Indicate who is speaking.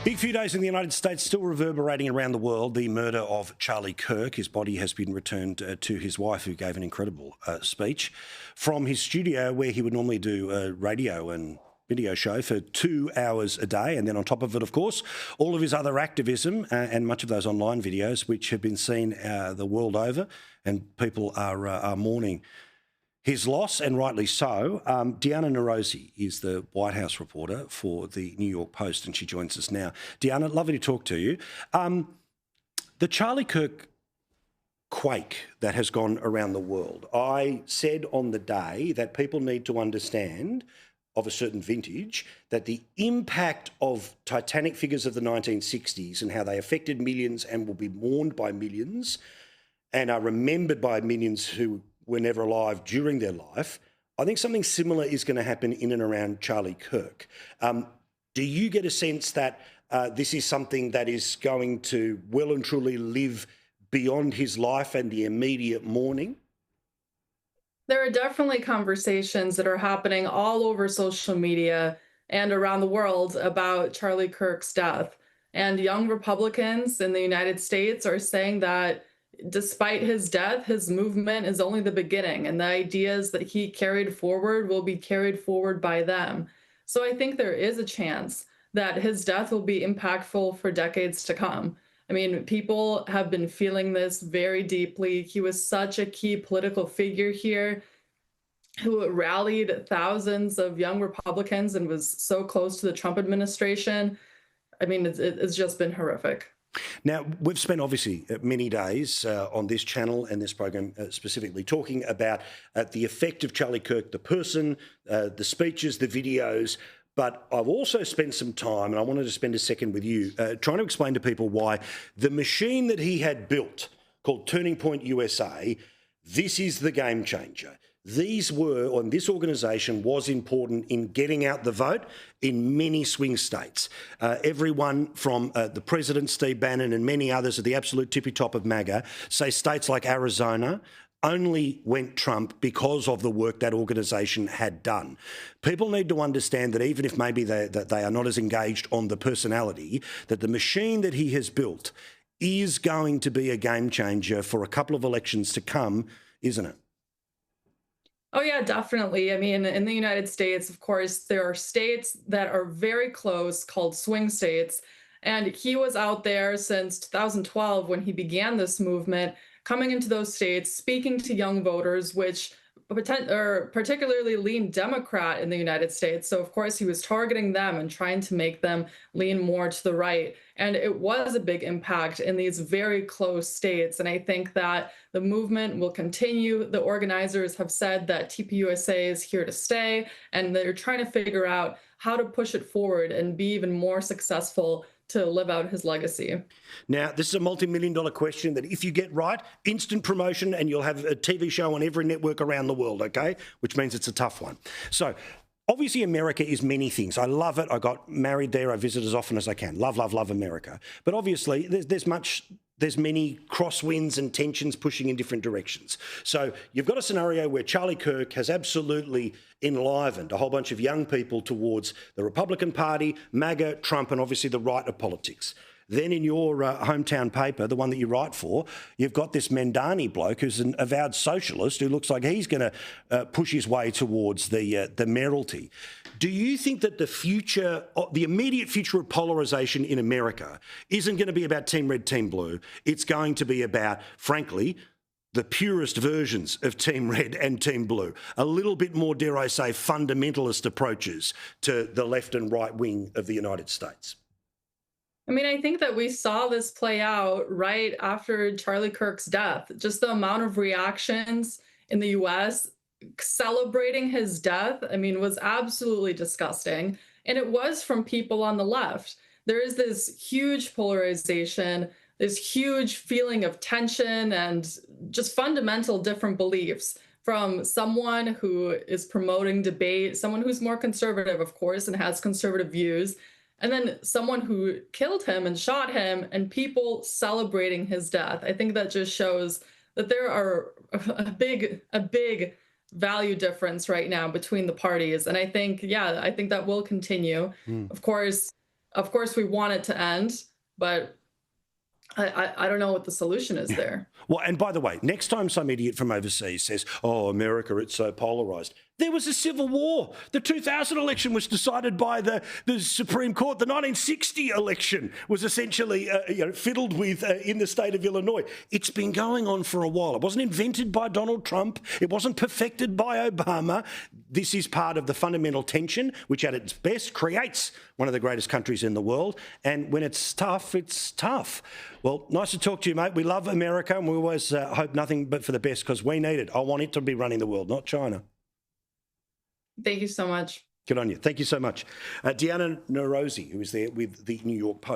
Speaker 1: Big few days in the United States, still reverberating around the world, the murder of Charlie Kirk. His body has been returned to his wife, who gave an incredible speech from his studio where he would normally do a radio and video show for 2 hours a day. And then on top of it, of course, all of his other activism and much of those online videos, which have been seen the world over, and people are mourning his loss, and rightly so. Dianna Nerozzi is the White House reporter for the New York Post, and she joins us now. Dianna, lovely to talk to you. The Charlie Kirk quake that has gone around the world, I said on the day that people need to understand, of a certain vintage, that the impact of titanic figures of the 1960s and how they affected millions and will be mourned by millions and are remembered by millions who were never alive during their life. I think something similar is going to happen in and around Charlie Kirk. Do you get a sense that this is something that is going to well and truly live beyond his life and the immediate mourning?
Speaker 2: There are definitely conversations that are happening all over social media and around the world about Charlie Kirk's death. And young Republicans in the United States are saying that despite his death, his movement is only the beginning, and the ideas that he carried forward will be carried forward by them. So I think there is a chance that his death will be impactful for decades to come. I mean, people have been feeling this very deeply. He was such a key political figure here who rallied thousands of young Republicans and was so close to the Trump administration. I mean, it's just been horrific.
Speaker 1: Now, we've spent obviously many days on this channel and this program specifically talking about the effect of Charlie Kirk, the person, the speeches, the videos. But I've also spent some time, and I wanted to spend a second with you, trying to explain to people why the machine that he had built, called Turning Point USA, this is the game changer. These were, and this organisation was important in getting out the vote in many swing states. Everyone from the President, Steve Bannon, and many others at the absolute tippy top of MAGA say states like Arizona only went Trump because of the work that organisation had done. People need to understand that even if maybe they are not as engaged on the personality, that the machine that he has built is going to be a game changer for a couple of elections to come, isn't it?
Speaker 2: Oh, yeah, definitely. I mean, in the United States, of course, there are states that are very close called swing states. And he was out there since 2012 when he began this movement, coming into those states, speaking to young voters, which particularly lean Democrat in the United States. So, of course, he was targeting them and trying to make them lean more to the right. And it was a big impact in these very close states. And I think that the movement will continue. The organizers have said that TPUSA is here to stay, and they're trying to figure out how to push it forward and be even more successful to live out his legacy.
Speaker 1: Now, this is a multi-million-dollar question that if you get right, instant promotion and you'll have a TV show on every network around the world, okay? Which means it's a tough one. So, obviously America is many things. I love it. I got married there. I visit as often as I can. Love, love, love America. But obviously there's many crosswinds and tensions pushing in different directions. So you've got a scenario where Charlie Kirk has absolutely enlivened a whole bunch of young people towards the Republican Party, MAGA, Trump, and obviously the right of politics. Then in your hometown paper, the one that you write for, you've got this Mandani bloke who's an avowed socialist who looks like he's going to push his way towards the mayoralty. Do you think that the immediate future of polarisation in America isn't going to be about Team Red, Team Blue? It's going to be about, frankly, the purest versions of Team Red and Team Blue, a little bit more, dare I say, fundamentalist approaches to the left and right wing of the United States?
Speaker 2: I mean, I think that we saw this play out right after Charlie Kirk's death. Just the amount of reactions in the US celebrating his death, I mean, was absolutely disgusting. And it was from people on the left. There is this huge polarization, this huge feeling of tension and just fundamental different beliefs from someone who is promoting debate, someone who's more conservative, of course, and has conservative views, and then someone who killed him and shot him, and people celebrating his death. I think that just shows that there are a big value difference right now between the parties. And I think, yeah, I think that will continue. Of course, Of course, we want it to end, but I don't know what the solution is there.
Speaker 1: Well, and by the way, next time some idiot from overseas says, oh, America, it's so polarised, there was a civil war. The 2000 election was decided by the Supreme Court. The 1960 election was essentially fiddled with in the state of Illinois. It's been going on for a while. It wasn't invented by Donald Trump. It wasn't perfected by Obama. This is part of the fundamental tension, which at its best creates one of the greatest countries in the world. And when it's tough, it's tough. Well, nice to talk to you, mate. We love America, and we always hope nothing but for the best because we need it. I want it to be running the world, not China.
Speaker 2: Thank you so much.
Speaker 1: Good on you. Thank you so much. Dianna Nerozzi, who is there with the New York Post.